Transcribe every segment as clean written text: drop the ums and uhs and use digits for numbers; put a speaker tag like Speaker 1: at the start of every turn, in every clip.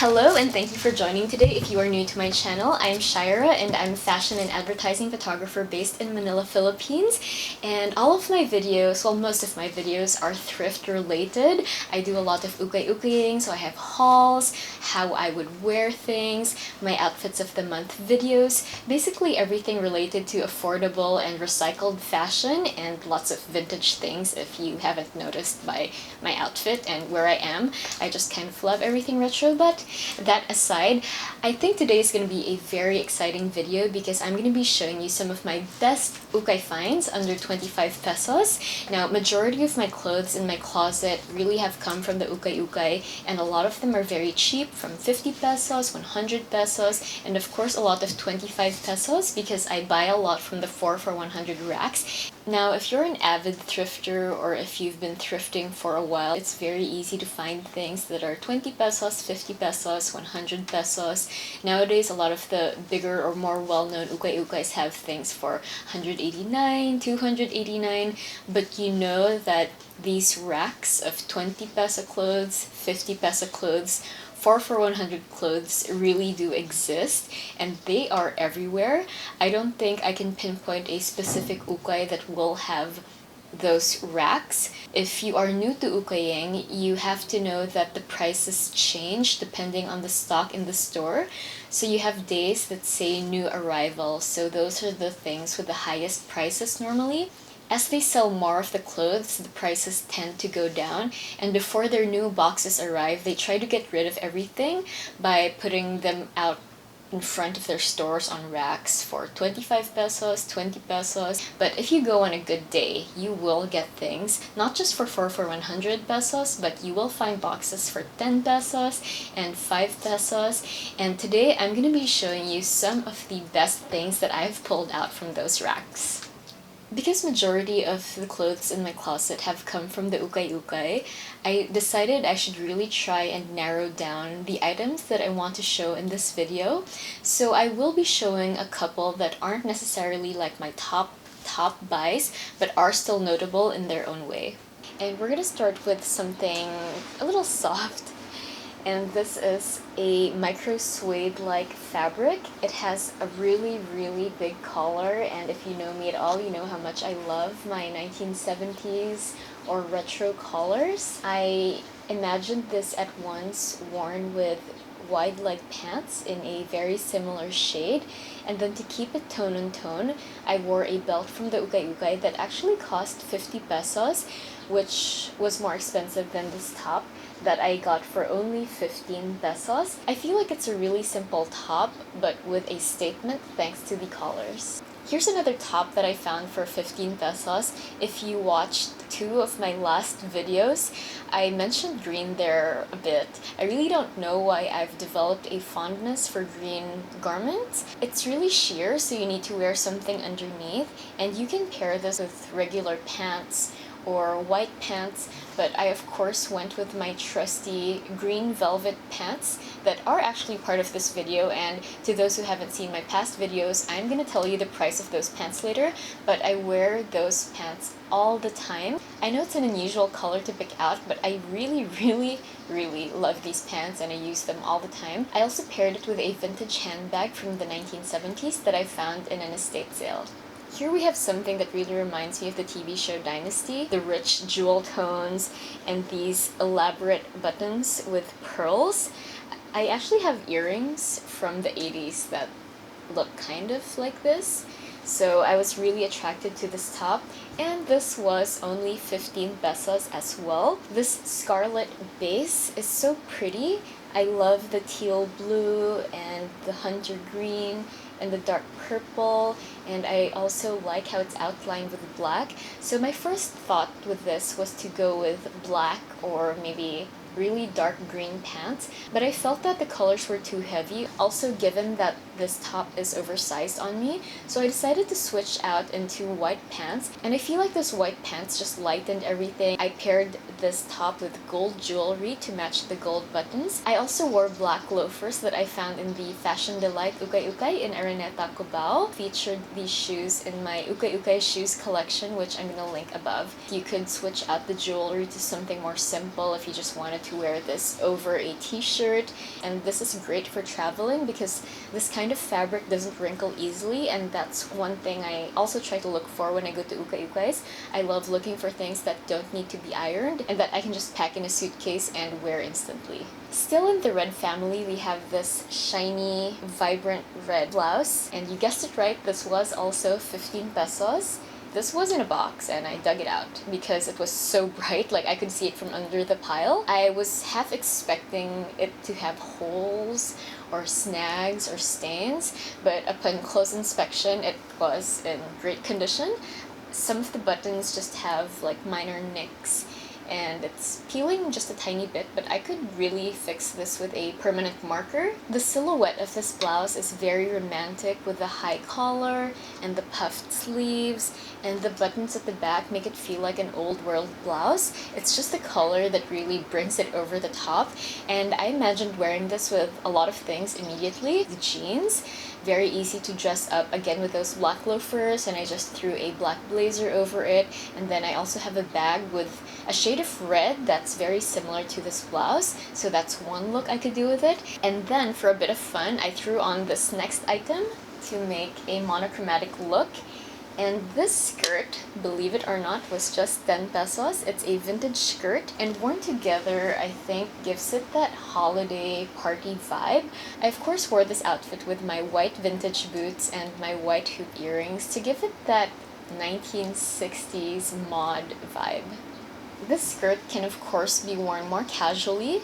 Speaker 1: Hello and thank you for joining today. If you are new to my channel, I am Shaira and I'm a fashion and advertising photographer based in Manila, Philippines. And all of my videos, well most of my videos are thrift related. I do a lot of ukay-ukaying, so I have hauls, how I would wear things, my outfits of the month videos, basically everything related to affordable and recycled fashion and lots of vintage things if you haven't noticed by my outfit and where I am. I just kind of love everything retro, but that aside, I think today is going to be a very exciting video because I'm going to be showing you some of my best ukay finds under 25 pesos. Now, majority of my clothes in my closet really have come from the ukay-ukay, and a lot of them are very cheap, from 50 pesos, 100 pesos, and of course a lot of 25 pesos because I buy a lot from the 4 for 100 racks. Now, if you're an avid thrifter or if you've been thrifting for a while, it's very easy to find things that are 20 pesos, 50 pesos, 100 pesos. Nowadays, a lot of the bigger or more well-known ukay-ukays have things for 189, 289, but you know that these racks of 20 peso clothes, 50 peso clothes, 4 for 100 clothes really do exist, and they are everywhere. I don't think I can pinpoint a specific ukay that will have those racks. If you are new to ukaying, you have to know that the prices change depending on the stock in the store. So you have days that say new arrival, so those are the things with the highest prices normally. As they sell more of the clothes, the prices tend to go down, and before their new boxes arrive, they try to get rid of everything by putting them out in front of their stores on racks for 25 pesos, 20 pesos. But if you go on a good day, you will get things, not just for 4 for 100 pesos, but you will find boxes for 10 pesos and 5 pesos. And today, I'm going to be showing you some of the best things that I've pulled out from those racks. Because majority of the clothes in my closet have come from the ukay-ukay, I decided I should really try and narrow down the items that I want to show in this video. So I will be showing a couple that aren't necessarily like my top buys, but are still notable in their own way. And we're gonna start with something a little soft. And this is a micro suede-like fabric. It has a really big collar, and if you know me at all, you know how much I love my 1970s or retro collars. I imagined this at once worn with wide leg pants in a very similar shade, and then to keep it tone on tone, I wore a belt from the ukay-ukay that actually cost 50 pesos, which was more expensive than this top that I got for only 15 pesos. I feel like it's a really simple top, but with a statement thanks to the collars. Here's another top that I found for 15 pesos. If you watched 2 of my last videos, I mentioned green there a bit. I really don't know why I've developed a fondness for green garments. It's really sheer, so you need to wear something underneath, and you can pair this with regular pants or white pants, but I of course went with my trusty green velvet pants that are actually part of this video. And to those who haven't seen my past videos, I'm gonna tell you the price of those pants later, but I wear those pants all the time. I know it's an unusual color to pick out, but I really love these pants and I use them all the time. I also paired it with a vintage handbag from the 1970s that I found in an estate sale. Here we have something that really reminds me of the TV show Dynasty. The rich jewel tones and these elaborate buttons with pearls. I actually have earrings from the 80s that look kind of like this. So I was really attracted to this top, and this was only 15 pesos as well. This scarlet base is so pretty. I love the teal blue and the hunter green and the dark purple, and I also like how it's outlined with black. So my first thought with this was to go with black or maybe really dark green pants, but I felt that the colors were too heavy, also given that this top is oversized on me, so I decided to switch out into white pants, and I feel like those white pants just lightened everything. I paired this top with gold jewelry to match the gold buttons. I also wore black loafers that I found in the Fashion Delight ukay-ukay in Araneta, Cubao. Featured these shoes in my ukay-ukay shoes collection, which I'm gonna link above. You could switch out the jewelry to something more simple if you just wanted to wear this over a t-shirt, and this is great for traveling because this kind of fabric doesn't wrinkle easily, and that's one thing I also try to look for when I go to ukay-ukays. I love looking for things that don't need to be ironed and that I can just pack in a suitcase and wear instantly. Still in the red family, we have this shiny, vibrant red blouse, and you guessed it right, this was also 15 pesos. This was in a box and I dug it out because it was so bright, like I could see it from under the pile. I was half expecting it to have holes or snags or stains, but upon close inspection it was in great condition. Some of the buttons just have like minor nicks and it's peeling just a tiny bit, but I could really fix this with a permanent marker. The silhouette of this blouse is very romantic with the high collar and the puffed sleeves, and the buttons at the back make it feel like an old world blouse. It's just the color that really brings it over the top, and I imagined wearing this with a lot of things immediately. The jeans, very easy to dress up again with those black loafers, and I just threw a black blazer over it, and then I also have a bag with a shade of red that's very similar to this blouse, so that's one look I could do with it. And then for a bit of fun, I threw on this next item to make a monochromatic look. And this skirt, believe it or not, was just 10 pesos. It's a vintage skirt, and worn together, I think, gives it that holiday party vibe. I of course wore this outfit with my white vintage boots and my white hoop earrings to give it that 1960s mod vibe. This skirt can of course be worn more casually.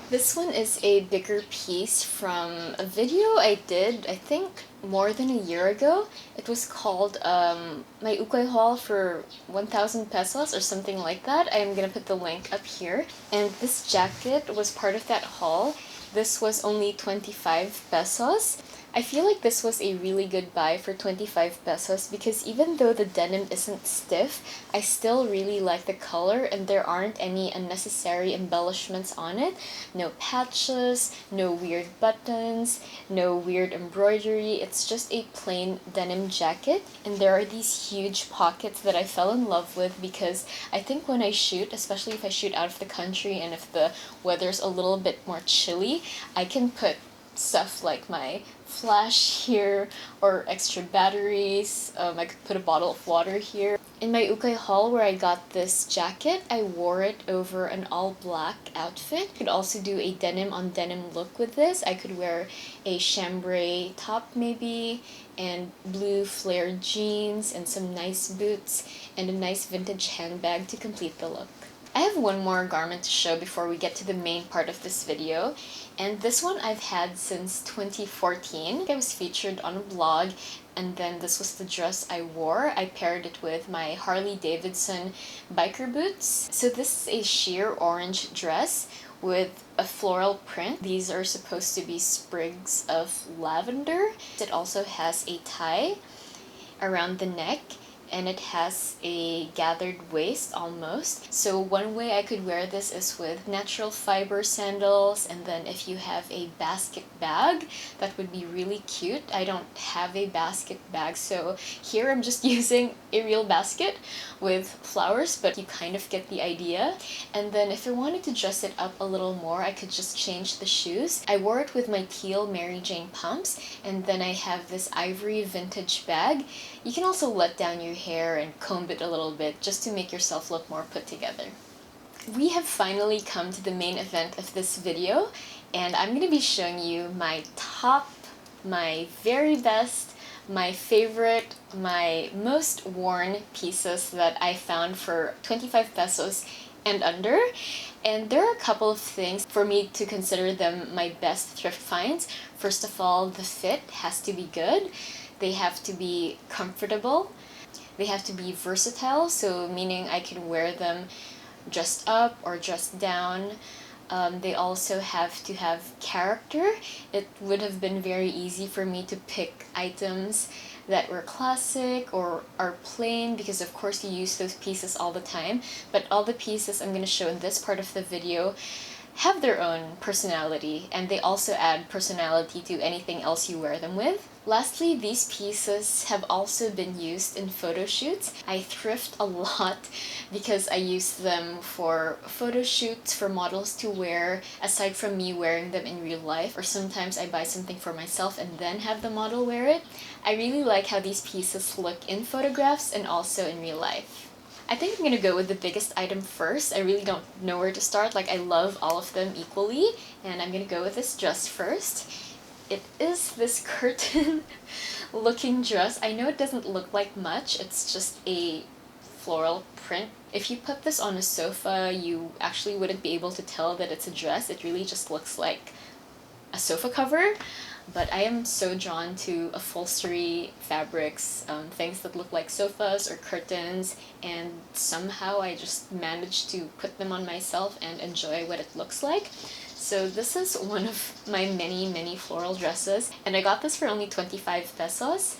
Speaker 1: This one is a bigger piece from a video I did, I think, more than a year ago. It was called my ukay haul for 1,000 pesos or something like that. I'm gonna put the link up here. And this jacket was part of that haul. This was only 25 pesos. I feel like this was a really good buy for 25 pesos because even though the denim isn't stiff, I still really like the color and there aren't any unnecessary embellishments on it. No patches, no weird buttons, no weird embroidery. It's just a plain denim jacket, and there are these huge pockets that I fell in love with because I think when I shoot, especially if I shoot out of the country and if the weather's a little bit more chilly, I can put stuff like my flash here or extra batteries. I could put a bottle of water here. In my ukay haul where I got this jacket, I wore it over an all black outfit. I could also do a denim on denim look with this. I could wear a chambray top maybe, and blue flared jeans and some nice boots and a nice vintage handbag to complete the look. I have one more garment to show before we get to the main part of this video, and this one I've had since 2014. I was featured on a blog, and then this was the dress I wore. I paired it with my Harley Davidson biker boots. So this is a sheer orange dress with a floral print. These are supposed to be sprigs of lavender. It also has a tie around the neck, and it has a gathered waist almost. So one way I could wear this is with natural fiber sandals, and then if you have a basket bag, that would be really cute. I don't have a basket bag, so here I'm just using a real basket with flowers, but you kind of get the idea. And then if I wanted to dress it up a little more, I could just change the shoes. I wore it with my teal Mary Jane pumps, and then I have this ivory vintage bag. You can also let down your hair and comb it a little bit just to make yourself look more put together. We have finally come to the main event of this video, and I'm going to be showing you my top, my very best, my favorite, my most worn pieces that I found for 25 pesos and under. And there are a couple of things for me to consider them my best thrift finds. First of all, the fit has to be good. They have to be comfortable. They have to be versatile, so meaning I can wear them dressed up or dressed down. They also have to have character. It would have been very easy for me to pick items that were classic or are plain because of course you use those pieces all the time, but all the pieces I'm going to show in this part of the video have their own personality, and they also add personality to anything else you wear them with. Lastly, these pieces have also been used in photo shoots. I thrift a lot because I use them for photo shoots for models to wear aside from me wearing them in real life, or sometimes I buy something for myself and then have the model wear it. I really like how these pieces look in photographs and also in real life. I think I'm gonna go with the biggest item first. I really don't know where to start. Like, I love all of them equally, and I'm gonna go with this dress first. It is this curtain looking dress. I know it doesn't look like much, it's just a floral print. If you put this on a sofa, you actually wouldn't be able to tell that it's a dress. It really just looks like a sofa cover. But I am so drawn to upholstery fabrics, things that look like sofas or curtains, and somehow I just managed to put them on myself and enjoy what it looks like. So this is one of my many floral dresses, and I got this for only 25 pesos.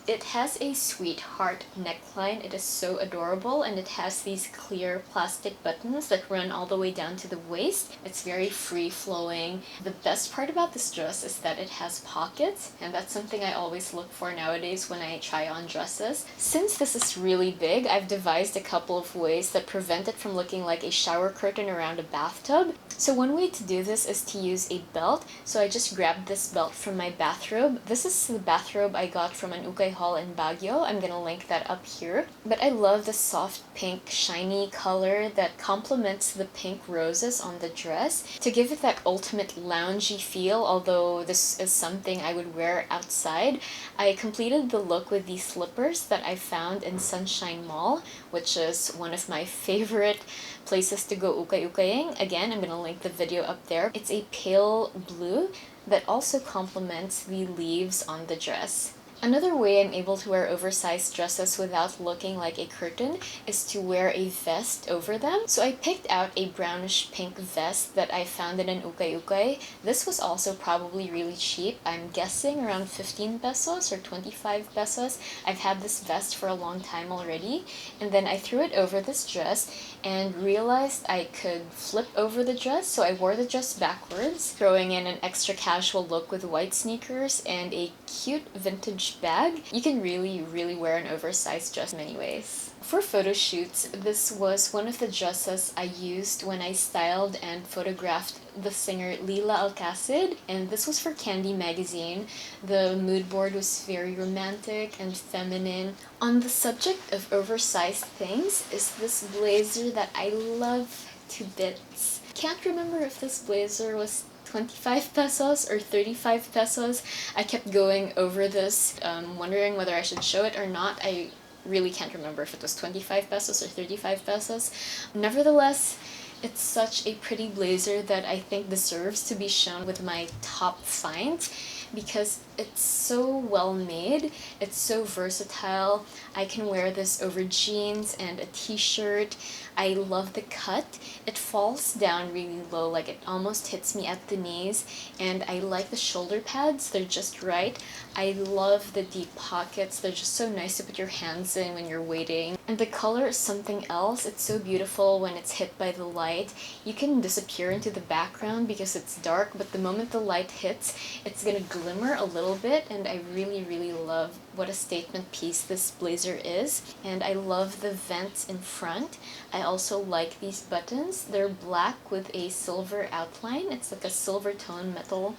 Speaker 1: It has a sweetheart neckline. It is so adorable, and it has these clear plastic buttons that run all the way down to the waist. It's very free-flowing. The best part about this dress is that it has pockets, and that's something I always look for nowadays when I try on dresses. Since this is really big, I've devised a couple of ways that prevent it from looking like a shower curtain around a bathtub. So one way to do this is to use a belt. So I just grabbed this belt from my bathrobe. This is the bathrobe I got from an ukay haul in Baguio. I'm gonna link that up here. But I love the soft pink shiny color that complements the pink roses on the dress to give it that ultimate loungy feel, although this is something I would wear outside. I completed the look with these slippers that I found in Sunshine Mall, which is one of my favorite places to go ukay-ukaying. Again, I'm gonna link the video up there. It's a pale blue that also complements the leaves on the dress. Another way I'm able to wear oversized dresses without looking like a curtain is to wear a vest over them. So I picked out a brownish pink vest that I found in an ukay-ukay. This was also probably really cheap. I'm guessing around 15 pesos or 25 pesos. I've had this vest for a long time already. And then I threw it over this dress and realized I could flip over the dress, so I wore the dress backwards, throwing in an extra casual look with white sneakers and a cute vintage bag. You can really wear an oversized dress in many ways. For photo shoots, this was one of the dresses I used when I styled and photographed the singer Lila Alcacid, and this was for Candy magazine. The mood board was very romantic and feminine. On the subject of oversized things is this blazer that I love to bits. Can't remember if this blazer was 25 pesos or 35 pesos. I kept going over this, wondering whether I should show it or not. I really can't remember if it was 25 pesos or 35 pesos. Nevertheless, it's such a pretty blazer that I think deserves to be shown with my top finds because it's so well made, it's so versatile. I can wear this over jeans and a t-shirt. I love the cut. It falls down really low, like it almost hits me at the knees, and I like the shoulder pads, they're just right. I love the deep pockets, they're just so nice to put your hands in when you're waiting. And the color is something else. It's so beautiful when it's hit by the light. You can disappear into the background because it's dark, but the moment the light hits, it's gonna glimmer a little bit, and I really love what a statement piece this blazer is. And I love the vents in front. I also like these buttons. They're black with a silver outline. It's like a silver tone metal,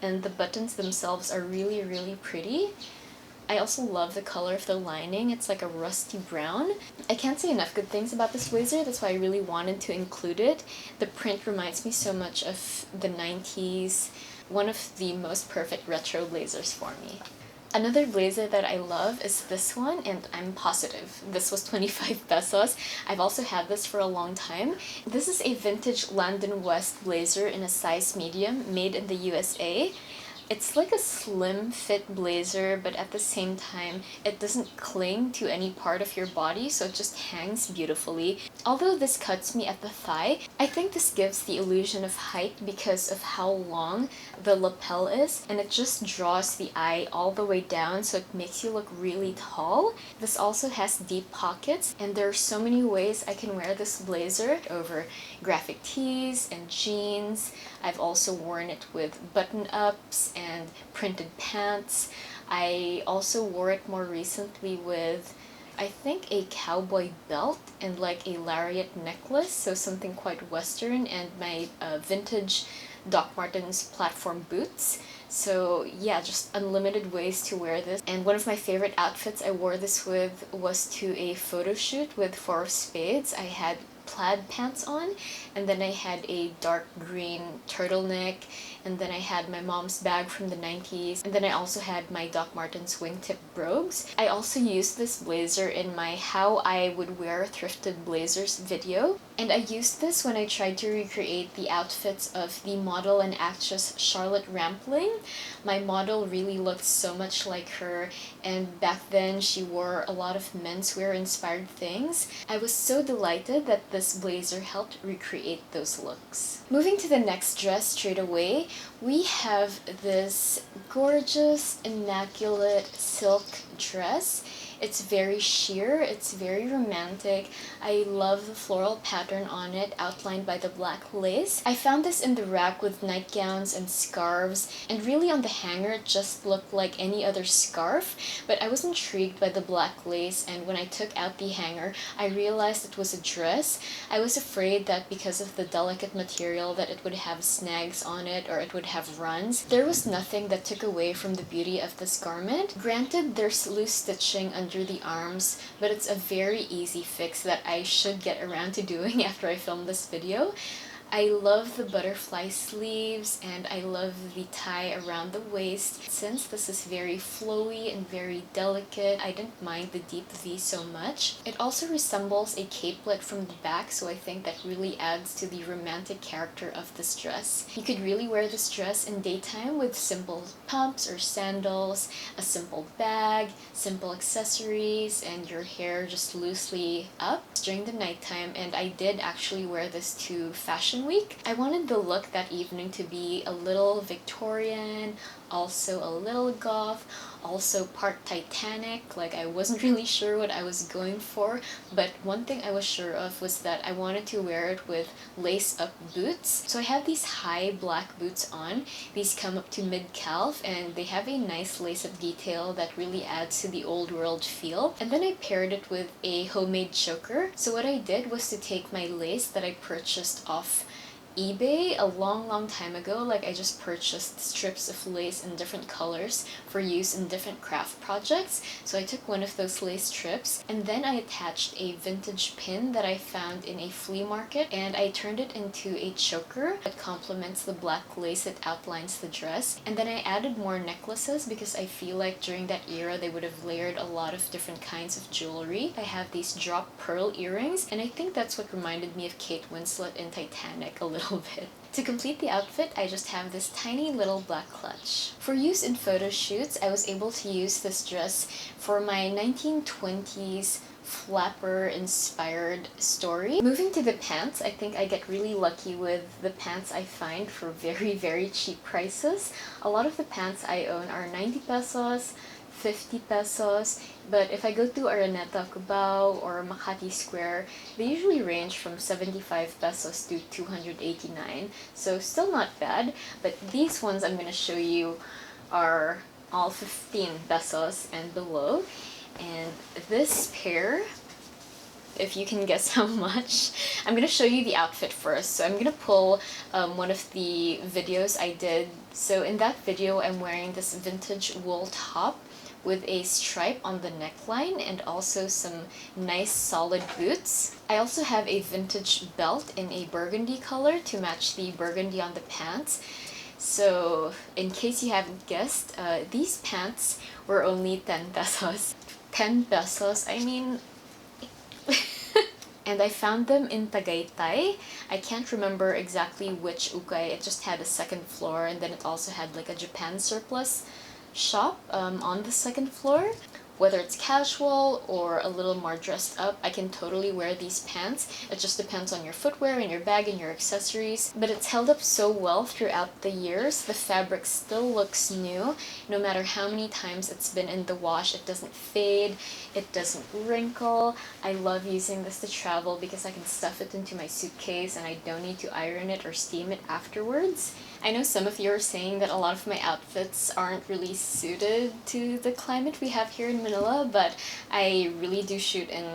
Speaker 1: and the buttons themselves are really pretty. I also love the color of the lining. It's like a rusty brown. I can't say enough good things about this blazer. That's why I really wanted to include it. The print reminds me so much of the 90s. One of the most perfect retro blazers for me. Another blazer that I love is this one, and I'm positive this was 25 pesos. I've also had this for a long time. This is a vintage London West blazer in a size medium, made in the USA. It's like a slim fit blazer, but at the same time, it doesn't cling to any part of your body, so it just hangs beautifully. Although this cuts me at the thigh, I think this gives the illusion of height because of how long the lapel is, and it just draws the eye all the way down, so it makes you look really tall. This also has deep pockets, and there are so many ways I can wear this blazer over graphic tees and jeans. I've also worn it with button-ups and printed pants. I also wore it more recently with, I think, a cowboy belt and like a lariat necklace, so something quite western, and my vintage Doc Martens platform boots. So yeah, just unlimited ways to wear this. And one of my favorite outfits I wore this with was to a photo shoot with Four of Spades. I had plaid pants on, and then I had a dark green turtleneck, and then I had my mom's bag from the 90s, and then I also had my Doc Martens wingtip brogues. I also used this blazer in my How I Would Wear Thrifted Blazers video, and I used this when I tried to recreate the outfits of the model and actress Charlotte Rampling. My model really looked so much like her, and back then she wore a lot of menswear inspired things. I was so delighted that this blazer helped recreate those looks. Moving to the next dress straight away, we have this gorgeous immaculate silk dress. It's very sheer, it's very romantic. I love the floral pattern on it, outlined by the black lace. I found this in the rack with nightgowns and scarves, and really on the hanger it just looked like any other scarf, but I was intrigued by the black lace, and when I took out the hanger, I realized it was a dress. I was afraid that because of the delicate material that it would have snags on it or it would have runs. There was nothing that took away from the beauty of this garment. Granted, there's loose stitching under the arms, but it's a very easy fix that I should get around to doing after I film this video. I love the butterfly sleeves, and I love the tie around the waist. Since this is very flowy and very delicate, I didn't mind the deep V so much. It also resembles a capelet from the back, so I think that really adds to the romantic character of this dress. You could really wear this dress in daytime with simple pumps or sandals, a simple bag, simple accessories, and your hair just loosely up during the nighttime. And I did actually wear this to Fashion Week. I wanted the look that evening to be a little Victorian, also a little goth, also part Titanic. Like, I wasn't really sure what I was going for, but one thing I was sure of was that I wanted to wear it with lace-up boots. So I have these high black boots on. These come up to mid-calf, and they have a nice lace-up detail that really adds to the old world feel. And then I paired it with a homemade choker. So what I did was to take my lace that I purchased off eBay a long time ago. Like, I just purchased strips of lace in different colors for use in different craft projects. So I took one of those lace strips, and then I attached a vintage pin that I found in a flea market, and I turned it into a choker that complements the black lace that outlines the dress. And then I added more necklaces because I feel like during that era they would have layered a lot of different kinds of jewelry. I have these drop pearl earrings, and I think that's what reminded me of Kate Winslet in Titanic a little bit. To complete the outfit, I just have this tiny little black clutch. For use in photo shoots, I was able to use this dress for my 1920s flapper-inspired story. Moving to the pants, I think I get really lucky with the pants I find for very cheap prices. A lot of the pants I own are 90 pesos, 50 pesos, but if I go to Araneta, Cubao, or Makati Square, they usually range from 75 pesos to 289, so still not bad. But these ones I'm going to show you are all 15 pesos and below. And this pair, if you can guess how much, I'm going to show you the outfit first. So I'm going to pull one of the videos I did. So in that video, I'm wearing this vintage wool top with a stripe on the neckline and also some nice solid boots. I also have a vintage belt in a burgundy color to match the burgundy on the pants. So in case you haven't guessed, these pants were only 10 pesos. 10 pesos, I mean... And I found them in Tagaytay. I can't remember exactly which ukay. It just had a second floor, and then it also had like a Japan surplus shop on the second floor. Whether it's casual or a little more dressed up, I can totally wear these pants. It just depends on your footwear and your bag and your accessories. But it's held up so well throughout the years. The fabric still looks new. No matter how many times it's been in the wash, it doesn't fade, it doesn't wrinkle. I love using this to travel because I can stuff it into my suitcase and I don't need to iron it or steam it afterwards. I know some of you are saying that a lot of my outfits aren't really suited to the climate we have here in Manila, but I really do shoot in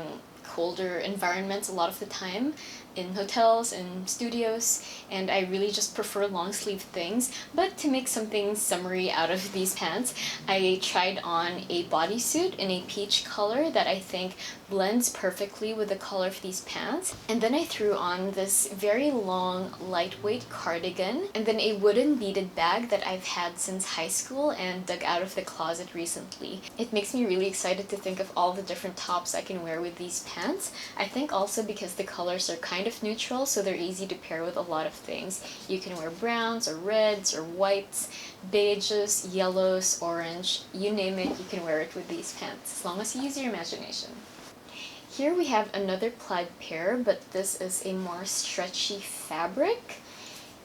Speaker 1: colder environments a lot of the time, in hotels and studios, and I really just prefer long sleeve things. But to make something summery out of these pants, I tried on a bodysuit in a peach color that I think blends perfectly with the color of these pants. And then I threw on this very long, lightweight cardigan, and then a wooden beaded bag that I've had since high school and dug out of the closet recently. It makes me really excited to think of all the different tops I can wear with these pants. I think also because the colors are kind of neutral, so they're easy to pair with a lot of things. You can wear browns or reds or whites, beiges, yellows, orange, you name it, you can wear it with these pants, as long as you use your imagination. Here we have another plaid pair, but this is a more stretchy fabric,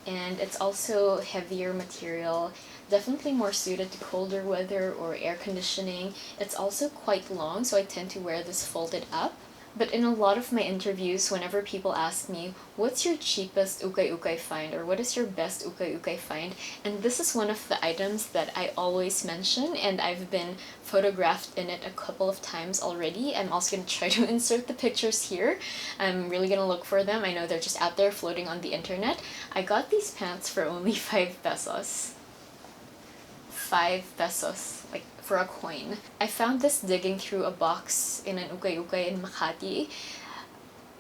Speaker 1: and it's also heavier material, definitely more suited to colder weather or air conditioning. It's also quite long, so I tend to wear this folded up. But in a lot of my interviews, whenever people ask me, what's your cheapest ukay-ukay find, or what is your best ukay-ukay find? And this is one of the items that I always mention, and I've been photographed in it a couple of times already. I'm also going to try to insert the pictures here. I'm really going to look for them. I know they're just out there floating on the internet. I got these pants for only 5 pesos. 5 pesos, like for a coin. I found this digging through a box in an ukay-ukay in Makati.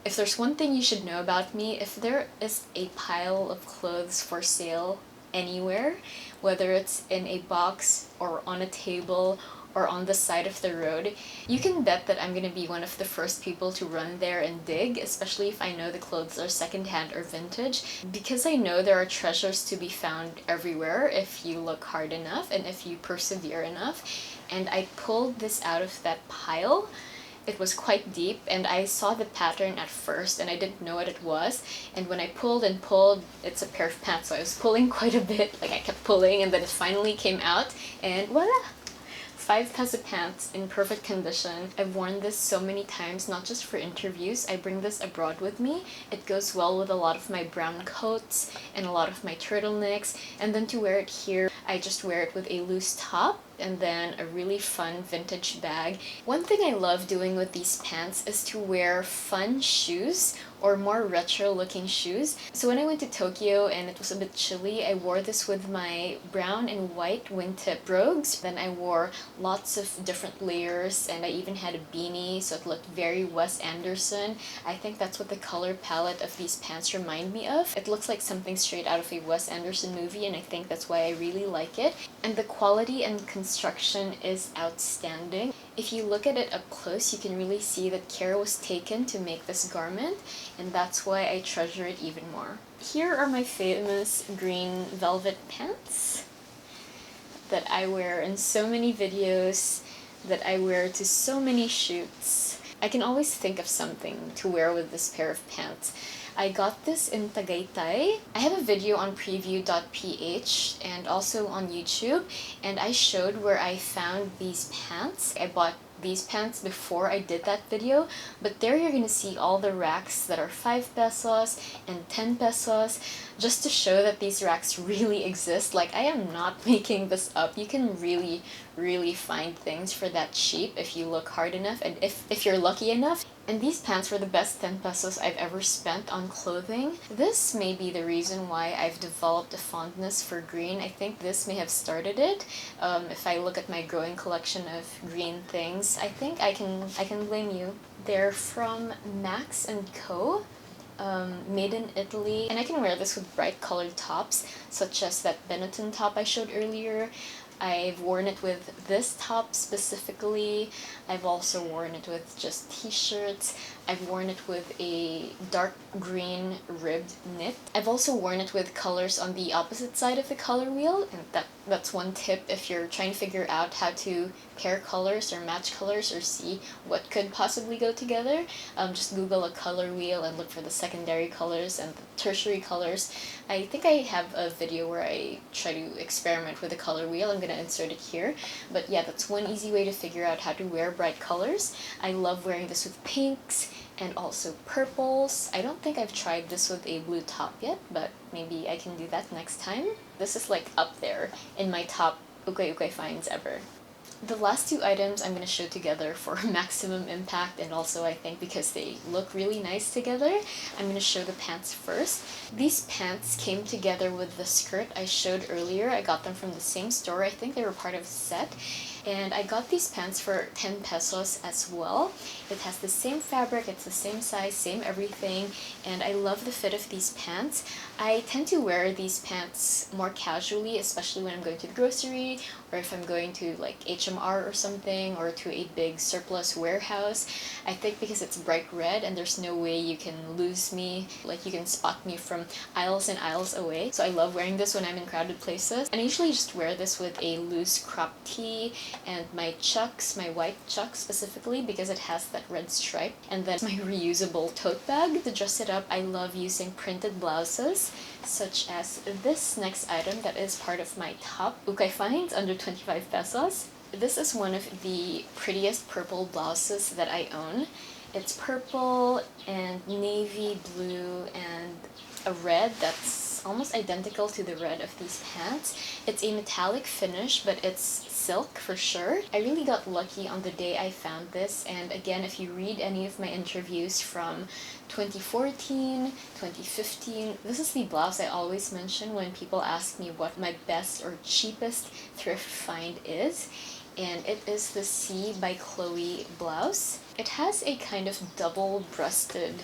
Speaker 1: If there's one thing you should know about me, if there is a pile of clothes for sale anywhere, whether it's in a box or on a table or on the side of the road, you can bet that I'm gonna be one of the first people to run there and dig, especially if I know the clothes are secondhand or vintage, because I know there are treasures to be found everywhere if you look hard enough and if you persevere enough. And I pulled this out of that pile. It was quite deep, and I saw the pattern at first and I didn't know what it was, and when I pulled and pulled, it's a pair of pants, so I was pulling quite a bit, like I kept pulling, and then it finally came out, and voila! 5 peso pants in perfect condition. I've worn this so many times, not just for interviews. I bring this abroad with me. It goes well with a lot of my brown coats and a lot of my turtlenecks. And then to wear it here, I just wear it with a loose top and then a really fun vintage bag. One thing I love doing with these pants is to wear fun shoes or more retro looking shoes. So when I went to Tokyo and it was a bit chilly, I wore this with my brown and white wingtip brogues. Then I wore lots of different layers, and I even had a beanie, so it looked very Wes Anderson. I think that's what the color palette of these pants remind me of. It looks like something straight out of a Wes Anderson movie, and I think that's why I really like it. And the quality and construction is outstanding. If you look at it up close, you can really see that care was taken to make this garment, and that's why I treasure it even more. Here are my famous green velvet pants that I wear in so many videos, that I wear to so many shoots. I can always think of something to wear with this pair of pants. I got this in Tagaytay. I have a video on preview.ph and also on YouTube, and I showed where I found these pants. I bought these pants before I did that video, but there you're gonna see all the racks that are 5 pesos and 10 pesos, just to show that these racks really exist. Like, I am not making this up. You can really find things for that cheap if you look hard enough and if you're lucky enough. And these pants were the best 10 pesos I've ever spent on clothing. This may be the reason why I've developed a fondness for green. I think this may have started it. If I look at my growing collection of green things, I think I can blame you. They're from Max & Co. Made in Italy, and I can wear this with bright colored tops, such as that Benetton top I showed earlier. I've worn it with this top specifically. I've also worn it with just t-shirts. I've worn it with a dark green ribbed knit. I've also worn it with colors on the opposite side of the color wheel, and that's one tip if you're trying to figure out how to pair colors or match colors or see what could possibly go together. Just Google a color wheel and look for the secondary colors and the tertiary colors. I think I have a video where I try to experiment with a color wheel. I'm gonna insert it here. But yeah, that's one easy way to figure out how to wear bright colors. I love wearing this with pinks and also purples. I don't think I've tried this with a blue top yet, but maybe I can do that next time. This is like up there in my top ukay-ukay finds ever. The last two items I'm going to show together for maximum impact, and also I think because they look really nice together, I'm going to show the pants first. These pants came together with the skirt I showed earlier. I got them from the same store. I think they were part of a set. And I got these pants for 10 pesos as well. It has the same fabric, it's the same size, same everything, and I love the fit of these pants. I tend to wear these pants more casually, especially when I'm going to the grocery, or if I'm going to like HMR or something, or to a big surplus warehouse. I think because it's bright red and there's no way you can lose me, like you can spot me from aisles and aisles away. So I love wearing this when I'm in crowded places. And I usually just wear this with a loose crop tee and my chucks, my white chucks specifically, because it has that red stripe, and then my reusable tote bag. To dress it up, I love using printed blouses, such as this next item that is part of my top ukay finds under 25 pesos. This is one of the prettiest purple blouses that I own. It's purple and navy blue and a red that's almost identical to the red of these pants. It's a metallic finish, but it's silk for sure. I really got lucky on the day I found this, and again, if you read any of my interviews from 2014, 2015, this is the blouse I always mention when people ask me what my best or cheapest thrift find is. And it is the C by Chloe blouse. It has a kind of double-breasted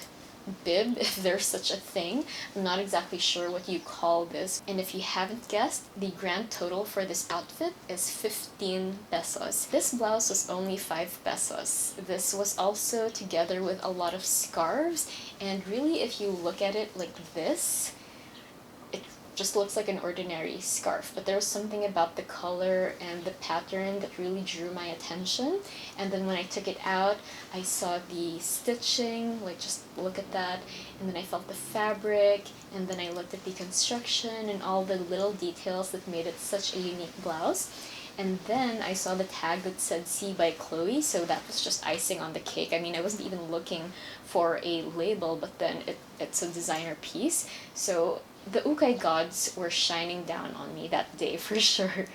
Speaker 1: bib, if there's such a thing. I'm not exactly sure what you call this. And if you haven't guessed, the grand total for this outfit is 15 pesos. This blouse was only 5 pesos. This was also together with a lot of scarves, and really if you look at it like this, it just looks like an ordinary scarf, but there was something about the color and the pattern that really drew my attention. And then when I took it out, I saw the stitching, like just look at that, and then I felt the fabric, and then I looked at the construction and all the little details that made it such a unique blouse. And then I saw the tag that said C by Chloe, so that was just icing on the cake. I mean, I wasn't even looking for a label, but then it's a designer piece. So the ukay gods were shining down on me that day for sure.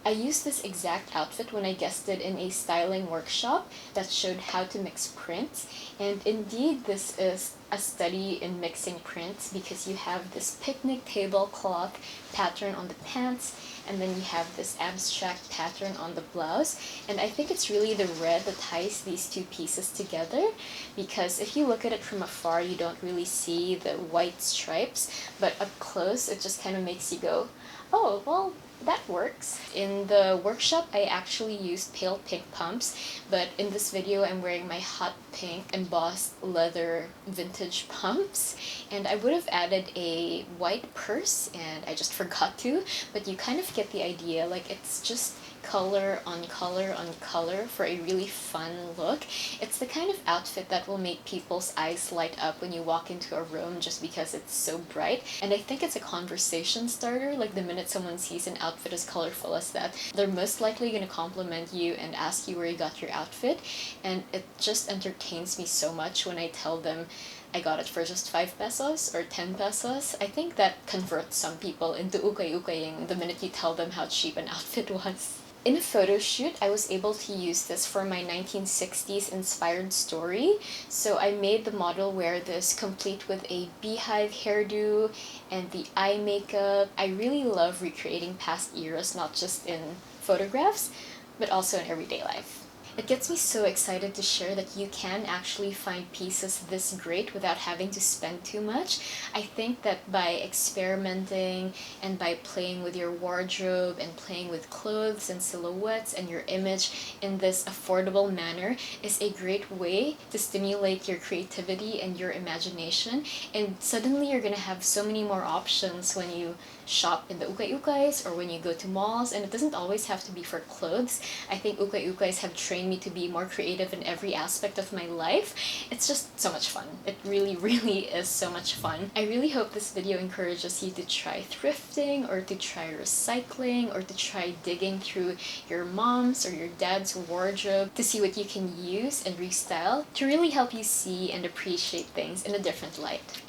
Speaker 1: I used this exact outfit when I guested in a styling workshop that showed how to mix prints, and indeed this is a study in mixing prints because you have this picnic tablecloth pattern on the pants, and then you have this abstract pattern on the blouse. And I think it's really the red that ties these two pieces together, because if you look at it from afar you don't really see the white stripes, but up close it just kind of makes you go, oh, well, that works. In the workshop, I actually used pale pink pumps, but in this video, I'm wearing my hot pink embossed leather vintage pumps, and I would have added a white purse, and I just forgot to, but you kind of get the idea. Like, it's just color on color on color for a really fun look. It's the kind of outfit that will make people's eyes light up when you walk into a room just because it's so bright. And I think it's a conversation starter. Like, the minute someone sees an outfit as colorful as that, they're most likely going to compliment you and ask you where you got your outfit. And it just entertains me so much when I tell them I got it for just 5 pesos or 10 pesos. I think that converts some people into ukay-ukaying the minute you tell them how cheap an outfit was. In a photo shoot, I was able to use this for my 1960s inspired story. So I made the model wear this complete with a beehive hairdo and the eye makeup. I really love recreating past eras, not just in photographs, but also in everyday life. It gets me so excited to share that you can actually find pieces this great without having to spend too much. I think that by experimenting and by playing with your wardrobe and playing with clothes and silhouettes and your image in this affordable manner is a great way to stimulate your creativity and your imagination, and suddenly you're gonna have so many more options when you shop in the ukay-ukays or when you go to malls, and it doesn't always have to be for clothes. I think ukay-ukays have trained me to be more creative in every aspect of my life. It's just so much fun. It really, really is so much fun. I really hope this video encourages you to try thrifting or to try recycling or to try digging through your mom's or your dad's wardrobe to see what you can use and restyle to really help you see and appreciate things in a different light.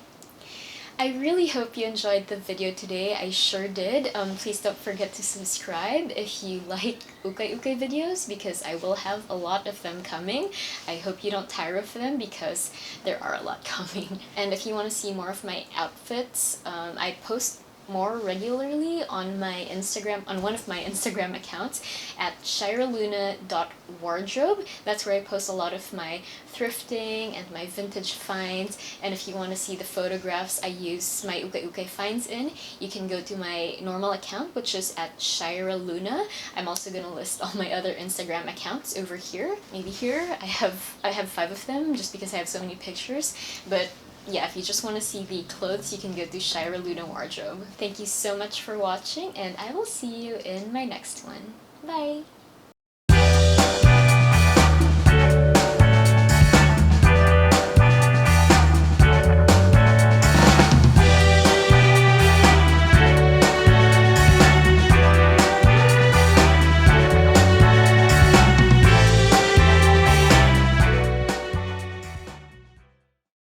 Speaker 1: I really hope you enjoyed the video today. I sure did. Please don't forget to subscribe if you like ukay-ukay videos, because I will have a lot of them coming. I hope you don't tire of them because there are a lot coming. And if you want to see more of my outfits, I post more regularly on my Instagram, on one of my Instagram accounts at shairaluna.wardrobe. That's where I post a lot of my thrifting and my vintage finds. And if you want to see the photographs I use my ukay-ukay finds in, you can go to my normal account, which is at Shaira Luna. I'm also gonna list all my other Instagram accounts over here. Maybe here I have 5 of them just because I have so many pictures. But yeah, if you just want to see the clothes, you can go to Shaira Luna Wardrobe. Thank you so much for watching, and I will see you in my next one. Bye!